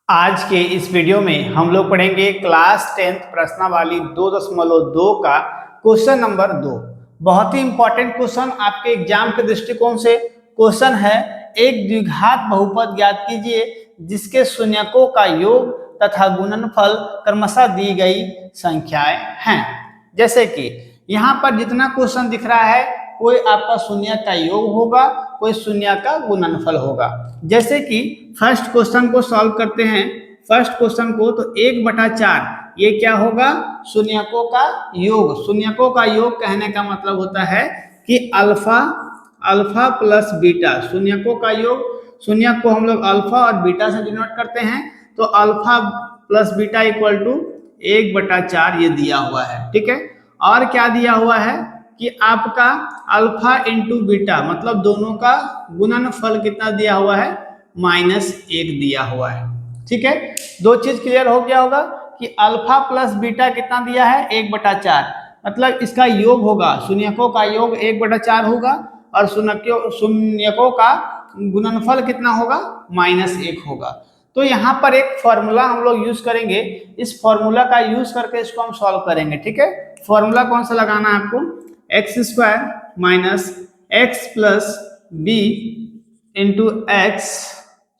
आज के इस वीडियो में हम लोग पढ़ेंगे क्लास 10th प्रश्नावली 2.2 का क्वेश्चन नंबर 2। बहुत ही इंपॉर्टेंट क्वेश्चन आपके एग्जाम के दृष्टिकोण से क्वेश्चन है। एक द्विघात बहुपद ज्ञात कीजिए जिसके शून्यकों का योग तथा गुणनफल क्रमशः दी गई संख्याएं हैं। जैसे कि यहाँ पर जितना क्वेश्चन दिख रहा है, कोई आपका शून्य का योग होगा, कोई शून्य का गुणनफल होगा। जैसे कि फर्स्ट क्वेश्चन को सॉल्व करते हैं। फर्स्ट क्वेश्चन को तो 1/4 ये क्या होगा? शून्यकों का योग। शून्यकों का योग कहने का मतलब होता है कि अल्फा प्लस बीटा। शून्यकों का योग, शून्य को हम लोग अल्फा और बीटा से डिनोट करते हैं, तो alpha plus beta equal to 1/4 ये दिया हुआ है। ठीक है, और क्या दिया हुआ है कि आपका अल्फा इंटू बीटा मतलब दोनों का गुणनफल कितना दिया हुआ है? -1 दिया हुआ है। ठीक है, दो चीज क्लियर हो गया होगा कि अल्फा प्लस बीटा कितना दिया है? 1/4, मतलब इसका योग होगा, शून्यकों का योग 1/4 होगा और शून्यकों का गुणनफल कितना होगा? -1 होगा। तो यहाँ पर एक फॉर्मूला हम लोग यूज करेंगे। इस फॉर्मूला का यूज करके इसको हम सॉल्व करेंगे। ठीक है, फॉर्मूला कौन सा लगाना है आपको? x² minus x plus b into x,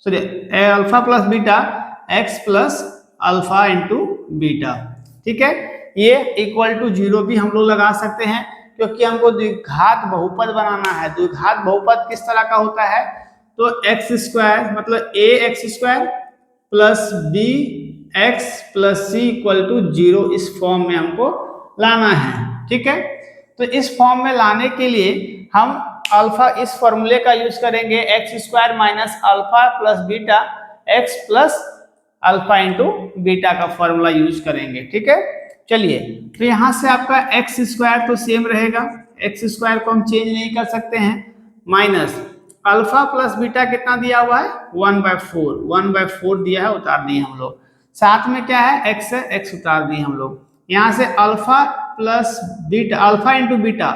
sorry alpha plus beta x plus alpha into beta. ठीक है, ये इक्वल टू 0 भी हम लोग लगा सकते हैं क्योंकि हमको द्विघात बहुपद बनाना है। द्विघात बहुपद किस तरह का होता है? तो x² मतलब ax² plus b x plus c equal to 0 इस फॉर्म में हमको लाना है। ठीक है, तो इस फॉर्म में लाने के लिए हम अल्फा इस फॉर्मूले का यूज करेंगे, x² minus alpha plus beta x plus alpha into beta का फॉर्मूला यूज करेंगे। ठीक है, चलिए, तो यहां से आपका x² तो सेम रहेगा, x² को हम चेंज नहीं कर सकते हैं, माइनस अल्फा प्लस बीटा कितना दिया हुआ है? 1/4 दिया है, उतार दिए हम लोग। साथ में क्या है? x है, x उतार दिए हम लोग। यहाँ से alpha plus beta, alpha into beta,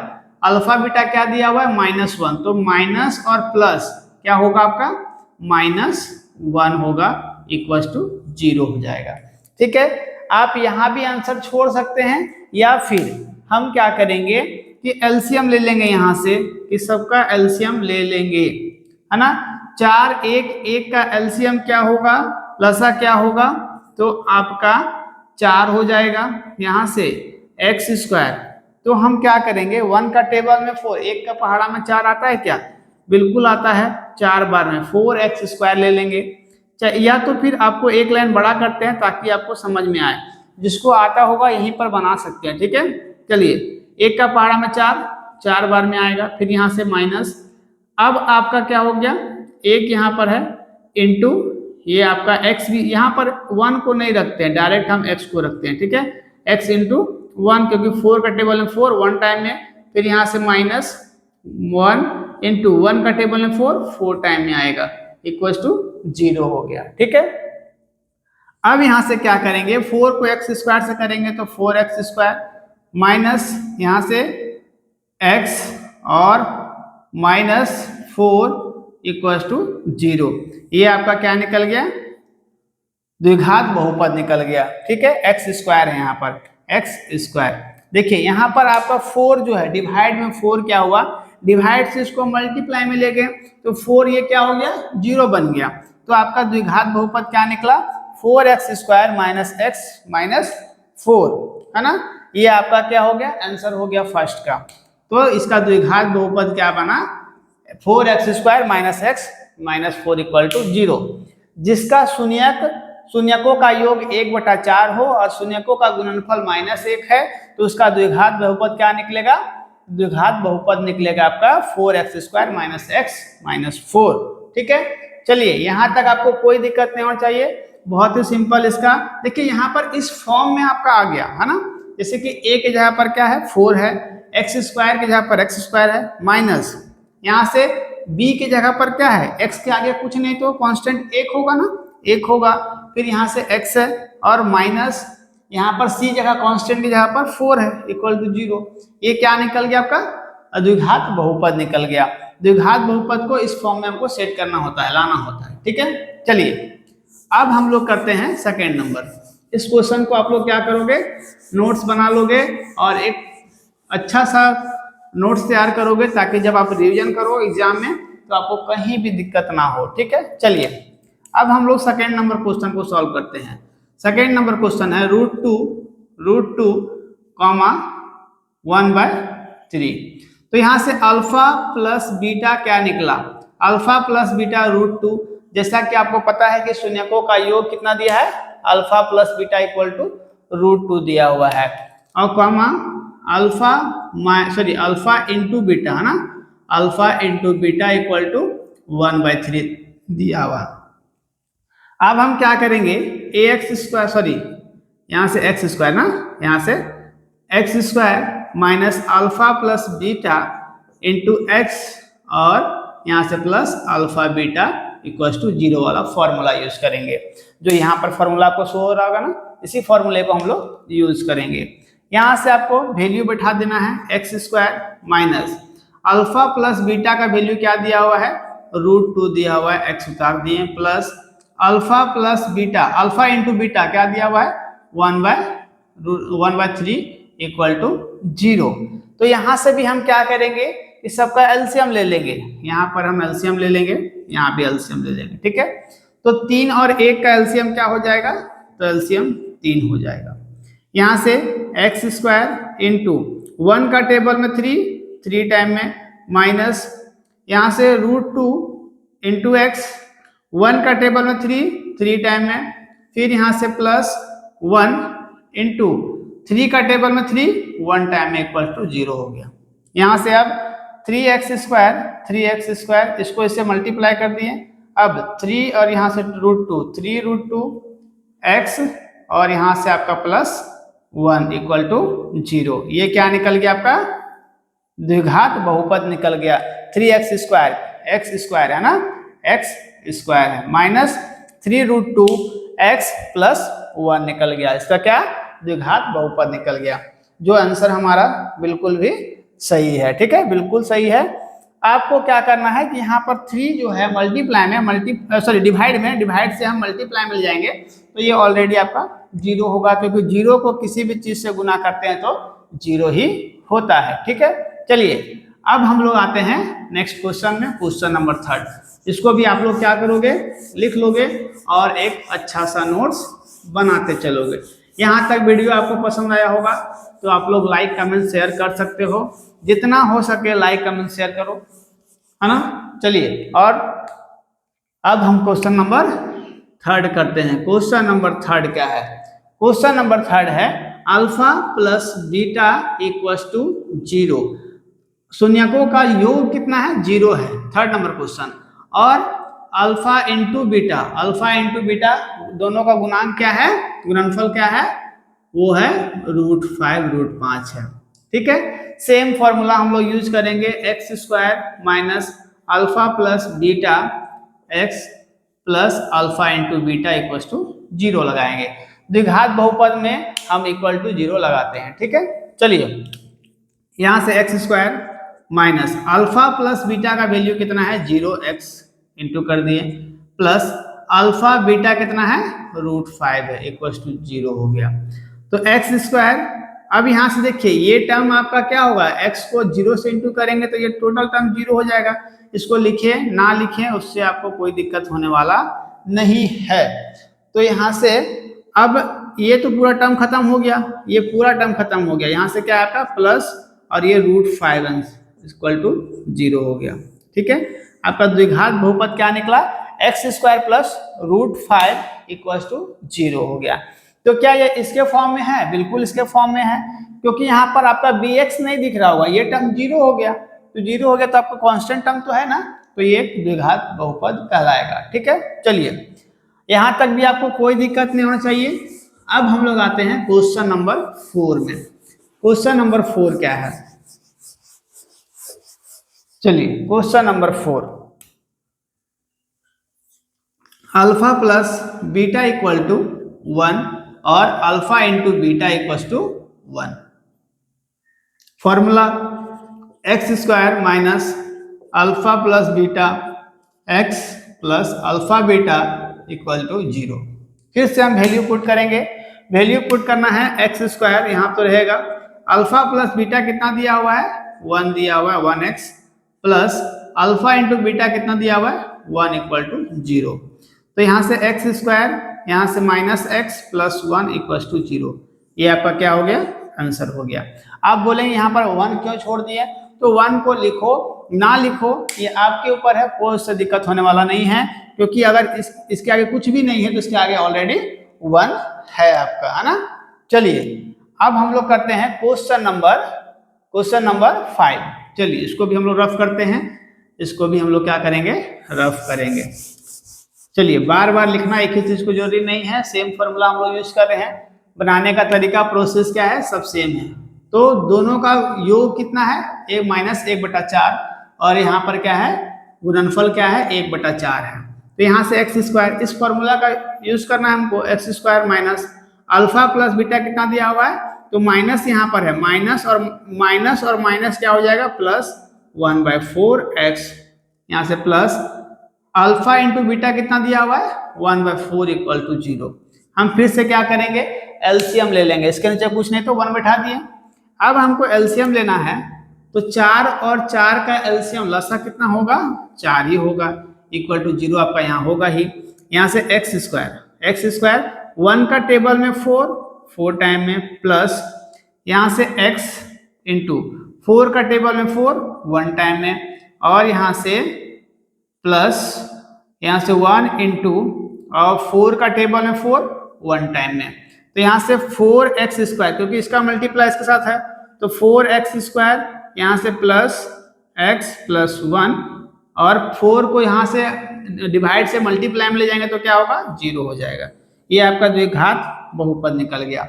alpha beta क्या दिया हुआ है? -1, तो माइनस और प्लस क्या होगा आपका? -1 होगा, इक्वल टू 0 हो जाएगा। ठीक है, आप यहाँ भी आंसर छोड़ सकते हैं या फिर हम क्या करेंगे कि एलसीएम ले लेंगे, यहाँ से कि सबका एलसीएम ले लेंगे, है ना। 4 1 का एलसीएम क्या होगा? लसा क्या होगा? तो आपका 4 हो जाएगा। यहाँ से x², तो हम क्या करेंगे? 1 का टेबल में 4, 1 का पहाड़ा में 4 आता है क्या? बिल्कुल आता है। 4 बार में 4x² ले लेंगे, या तो फिर आपको एक लाइन बड़ा करते हैं ताकि आपको समझ में आए, जिसको आता होगा यहीं पर बना सकते हैं। ठीक है, चलिए, 1 का पहाड़ा में 4 बार में आएगा, फिर यहाँ से माइनस, अब आपका क्या हो गया? 1 यहाँ पर है इंटू ये आपका x भी, यहाँ पर 1 को नहीं रखते हैं, डायरेक्ट हम x को रखते हैं। ठीक है, x इंटू 1, क्योंकि 4 का टेबल में 4 1 टाइम में, फिर यहाँ से -1 इंटू 1 का टेबल में 4 टाइम में आएगा, इक्वल टू 0 हो गया। ठीक है, अब यहाँ से क्या करेंगे? 4 को x² से करेंगे तो 4x² माइनस यहाँ से x और -4 इक्वल टू 0। ये आपका क्या निकल गया? द्विघात बहुपद निकल गया। ठीक है, x² है यहाँ पर, x²। देखिए यहाँ पर आपका 4 जो है, डिवाइड में 4 क्या हुआ? डिवाइड से इसको मल्टीप्लाई में ले गए तो 4 ये क्या हो गया? 0 बन गया। तो आपका द्विघात बहुपद क्या निकला? 4x² माइनस x माइनस 4, है ना। ये आपका क्या हो गया? आंसर हो गया फर्स्ट का। तो इसका द्विघात बहुपद क्या बना? 4x² minus x minus 4 equal to 0, जिसका शून्यकों का योग 1/4 हो और शून्यकों का गुणनफल -1 है, तो उसका द्विघात बहुपद क्या निकलेगा? द्विघात बहुपद निकलेगा आपका 4x² माइनस x माइनस 4। ठीक है, चलिए, यहाँ तक आपको कोई दिक्कत नहीं होना चाहिए, बहुत ही सिंपल इसका। देखिए यहाँ पर इस फॉर्म में आपका आ गया, है ना। जैसे कि a के जगह पर क्या है? 4 है, x² के जगह पर x² है, माइनस यहाँ से b के जगह पर क्या है? x के आगे कुछ नहीं तो कांस्टेंट 1 होगा ना, 1 होगा, फिर यहाँ से x है और माइनस यहाँ पर c जगह कांस्टेंट की जगह पर 4 है, इक्वल टू 0। ये क्या निकल गया आपका? द्विघात बहुपद निकल गया। द्विघात बहुपद को इस फॉर्म में हमको सेट करना होता है, लाना होता है। ठीक है, चलिए, अब हम लोग करते हैं सेकेंड नंबर। इस क्वेश्चन को आप लोग क्या करोगे, नोट्स बना लोगे और एक अच्छा सा नोट्स तैयार करोगे ताकि जब आप रिवीजन करो एग्जाम में तो आपको कहीं भी दिक्कत ना हो। ठीक है, चलिए अब हम लोग सेकेंड नंबर क्वेश्चन को सॉल्व करते हैं। सेकेंड नंबर क्वेश्चन है रूट टू कॉमा 1/3। तो यहाँ से अल्फा प्लस बीटा क्या निकला, अल्फा प्लस बीटा √2। जैसा कि आपको पता है कि शून्यकों का योग कितना दिया है, alpha plus beta equal to √2 दिया हुआ है, और कॉमा अल्फा इंटू बीटा है ना, alpha into beta equal to 1/3 दिया हुआ। अब हम क्या करेंगे, यहाँ से एक्स स्क्वायर ना, यहाँ से x square minus alpha plus beta into x और यहाँ से plus alpha beta equals to 0 वाला फॉर्मूला यूज करेंगे। जो यहाँ पर फॉर्मूला आपको शो हो रहा होगा ना, इसी फॉर्मूले को हम लोग यूज करेंगे। यहाँ से आपको वैल्यू बैठा देना है, x square minus alpha plus beta का वैल्यू क्या दिया हुआ है, √2 दिया हुआ है, एक्स उतार दिए, plus alpha plus beta, alpha into beta क्या दिया हुआ है, 1/3 इक्वल टू 0। तो यहाँ से भी हम क्या करेंगे, इस सबका एलसीएम ले लेंगे, यहाँ पर हम एलसीएम ले लेंगे, यहाँ भी एलसीएम ले लेंगे। ठीक है, तो 3 और 1 का एलसीएम क्या हो जाएगा, तो एलसीएम 3 हो जाएगा। यहाँ से एक्स स्क्वायर इंटू 1 का टेबल में 3 टाइम में, माइनस यहाँ से √2 इंटू एक्स, 1 का टेबल में 3 टाइम में, फिर यहाँ से प्लस 1 इंटू 3 का टेबल में 1 टाइम में इक्वल टू 0 हो गया। यहाँ से अब 3x स्क्वायर इसको इससे मल्टीप्लाई कर दिए, अब 3 और यहाँ से √2, 3√2 x और यहाँ से आपका प्लस 1 इक्वल टू 0। ये क्या निकल गया, आपका द्विघात बहुपद निकल गया। 3x स्क्वायर है ना, x स्क्वायर है, माइनस 3√2 x प्लस 1 निकल गया, इसका क्या, द्विघात बहुपद निकल गया। जो आंसर हमारा बिल्कुल भी सही है। ठीक है, बिल्कुल सही है। आपको क्या करना है कि यहाँ पर 3 जो है मल्टीप्लाई में डिवाइड से हम मल्टीप्लाई मिल जाएंगे, तो ये ऑलरेडी आपका 0 होगा, क्योंकि 0 को किसी भी चीज से गुना करते हैं तो 0 ही होता है। ठीक है, चलिए अब हम लोग आते हैं नेक्स्ट क्वेश्चन में, क्वेश्चन नंबर 3। इसको भी आप लोग क्या करोगे, लिख लोगे और एक अच्छा सा नोट्स बनाते चलोगे। यहाँ तक वीडियो आपको पसंद आया होगा तो आप लोग लाइक कमेंट शेयर कर सकते हो, जितना हो सके लाइक कमेंट शेयर करो, है ना। चलिए, और अब हम क्वेश्चन नंबर 3 करते हैं। क्वेश्चन नंबर 3 क्या है, क्वेश्चन नंबर 3 है alpha plus beta equals to 0। शून्यकों का योग कितना है, 0 है, 3 नंबर क्वेश्चन। और अल्फा इंटू बीटा दोनों का गुणांक क्या है, गुणनफल क्या है, वो है √5 है। ठीक है, सेम फॉर्मूला हम लोग यूज करेंगे, x square minus alpha plus beta x plus alpha into beta equals to 0 लगाएंगे। द्विघात बहुपद में हम इक्वल टू 0 लगाते हैं। ठीक है, चलिए यहाँ से x square minus alpha plus beta का वैल्यू कितना है, 0x इंटू कर दिए, प्लस अल्फा बीटा कितना है, √5 है, इक्वल्स टू 0 हो गया। तो एक्स स्क्वायर, अब यहाँ से देखिए ये टर्म आपका क्या होगा, x को 0 से इंटू करेंगे तो ये टोटल टर्म 0 हो जाएगा। इसको लिखिए ना लिखें उससे आपको कोई दिक्कत होने वाला नहीं है। तो यहाँ से अब ये तो पूरा टर्म खत्म हो गया, ये पूरा टर्म खत्म हो गया। यहाँ से क्या है आपका प्लस और ये √5 इक्वल टू 0 हो गया। ठीक है, आपका द्विघात बहुपद क्या निकला, x square plus √5 equals to 0 हो गया। तो क्या ये इसके फॉर्म में है, बिल्कुल इसके फॉर्म में है, क्योंकि यहाँ पर आपका bx नहीं दिख रहा होगा, ये टर्म 0 हो गया। तो 0 हो गया तो आपका कांस्टेंट टर्म तो है ना, तो ये द्विघात बहुपद कहलाएगा। ठीक है, चलिए यहाँ तक भी आपको कोई दिक्कत नहीं होना चाहिए। अब हम लोग आते हैं क्वेश्चन नंबर 4 में। क्वेश्चन नंबर 4 क्या है, चलिए question number 4, alpha plus beta equal to 1 और alpha into beta equals to 1। Formula x square minus alpha plus beta x plus alpha beta equal to 0। फिर से हम वैल्यू पुट करेंगे, value put करना है एक्स स्क्वायर, यहाँ तो रहेगा अल्फा प्लस बीटा कितना दिया हुआ है 1 दिया हुआ है 1x plus alpha into beta कितना दिया हुआ है 1 इक्वल टू 0। तो यहाँ से एक्स स्क्वायर, यहाँ से minus x plus 1 equal to 0। ये आपका क्या हो गया, आंसर हो गया। आप बोलेंगे यहाँ पर 1 क्यों छोड़ दिए, तो 1 को लिखो ना लिखो ये आपके ऊपर है, कोई उससे दिक्कत होने वाला नहीं है, क्योंकि अगर इसके आगे कुछ भी नहीं है तो इसके आगे ऑलरेडी 1 है आपका, है ना। चलिए अब हम लोग करते हैं क्वेश्चन नंबर 5। चलिए इसको भी हम लोग रफ करते हैं, इसको भी हम लोग क्या करेंगे, रफ करेंगे। चलिए बार बार लिखना एक ही चीज को जरूरी नहीं है, सेम फॉर्मूला हम लोग यूज कर रहे हैं, बनाने का तरीका प्रोसेस क्या है सब सेम है। तो दोनों का योग कितना है, एक माइनस 1/4 और यहाँ पर क्या है गुणनफल क्या है 1/4 है। तो यहाँ से एक्स स्क्वायर, इस फॉर्मूला का यूज करना है हमको, x square minus alpha plus beta कितना दिया हुआ है, तो माइनस यहाँ पर है, माइनस और माइनस क्या हो जाएगा प्लस 1/4x, यहाँ से प्लस अल्फा इंटू बीटा कितना दिया हुआ है 1/4 इक्वल टू 0। हम फिर से क्या करेंगे एलसीएम ले लेंगे, इसके नीचे कुछ नहीं तो 1 बैठा दिए। अब हमको एलसीएम लेना है, तो 4 और 4 का एलसीएम लसा कितना होगा 4 ही होगा, इक्वल टू 0 आपका यहाँ होगा ही। यहाँ से एक्स स्क्वायर 1 का टेबल में 4 टाइम में प्लस यहाँ से x इंटू 4 का टेबल में 4 1 टाइम में, और यहाँ से प्लस यहाँ से 1 इंटू और 4 का टेबल में 4 1 टाइम में, तो यहाँ से 4x स्क्वायर, क्योंकि इसका मल्टीप्लाई इसके साथ है तो 4x स्क्वायर, यहाँ से प्लस x प्लस 1 और 4 को यहाँ से डिवाइड से मल्टीप्लाई में ले जाएंगे तो क्या होगा 0 हो जाएगा। ये आपका द्विघात बहुपद निकल गया,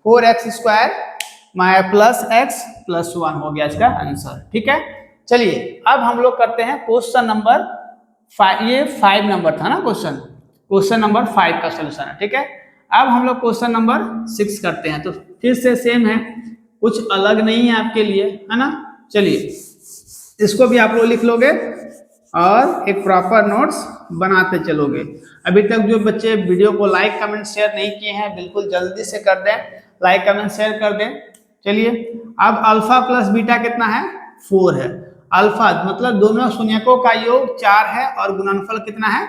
4x square plus x plus 1 हो गया इसका आंसर। ठीक है, चलिए अब हम लोग करते हैं क्वेश्चन नंबर 5। ये 5 नंबर था ना क्वेश्चन नंबर 5 का सोल्यूशन है। ठीक है, अब हम लोग क्वेश्चन नंबर 6 करते हैं, तो फिर से सेम है, कुछ अलग नहीं है आपके लिए, है ना। चलिए इसको भी आप लोग लिख लोगे और एक प्रॉपर नोट्स बनाते चलोगे। अभी तक जो बच्चे वीडियो को लाइक कमेंट शेयर नहीं किए हैं बिल्कुल जल्दी से कर दें, लाइक कमेंट शेयर कर दें। चलिए अब अल्फा प्लस बीटा कितना है 4 है, अल्फा मतलब दोनों शून्यकों का योग 4 है और गुणनफल कितना है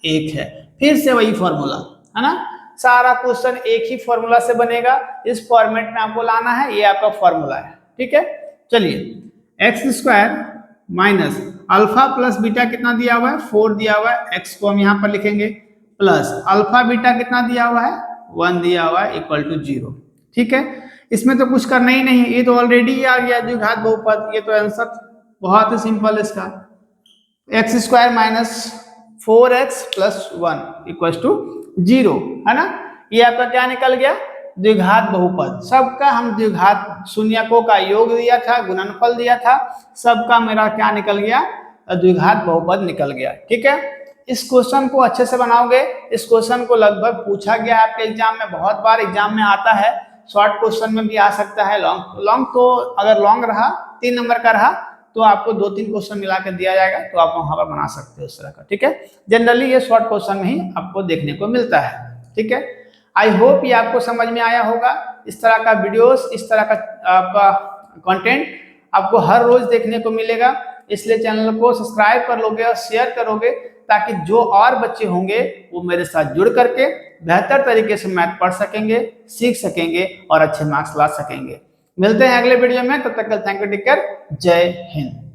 1 है। फिर से वही फॉर्मूला है ना, सारा क्वेश्चन एक ही फॉर्मूला से बनेगा, इस फॉर्मेट में आपको लाना है, ये आपका फॉर्मूला है। ठीक है, चलिए x square minus alpha plus beta कितना दिया हुआ है 4 दिया हुआ है, एक्स को हम यहाँ पर लिखेंगे प्लस अल्फा बीटा कितना दिया हुआ है 1 दिया हुआ है इक्वल टू 0। ठीक है, इसमें तो कुछ करना ही नहीं है, ये तो ऑलरेडी आ गया द्विघात बहुपद, ये तो आंसर बहुत ही सिंपल इसका, x square minus 4x plus 1 equal to 0 है ना। ये आपका क्या निकल गया द्विघात बहुपद, सबका हम द्विघात शून्यकों का योग दिया था, गुणनफल दिया था, सबका मेरा क्या निकल गया द्विघात बहुपद निकल गया। ठीक है, इस क्वेश्चन को अच्छे से बनाओगे, इस क्वेश्चन को लगभग पूछा गया आपके एग्जाम में, बहुत बार एग्जाम में आता है, शॉर्ट क्वेश्चन में भी आ सकता है, लॉन्ग तो अगर लॉन्ग रहा 3 नंबर का रहा तो आपको 2-3 क्वेश्चन मिला के दिया जाएगा, तो आप वहां पर बना सकते हो इस तरह का। ठीक है, जनरली ये शॉर्ट क्वेश्चन में ही आपको देखने को मिलता है। ठीक है, आई होप ये आपको समझ में आया होगा। इस तरह का वीडियोस, इस तरह का आपका कंटेंट आपको हर रोज देखने को मिलेगा, इसलिए चैनल को सब्सक्राइब कर लोगे और शेयर करोगे, ताकि जो और बच्चे होंगे वो मेरे साथ जुड़ करके बेहतर तरीके से मैथ पढ़ सकेंगे, सीख सकेंगे और अच्छे मार्क्स ला सकेंगे। मिलते हैं अगले वीडियो में, तब तक थैंक यू, टेक केयर, जय हिंद।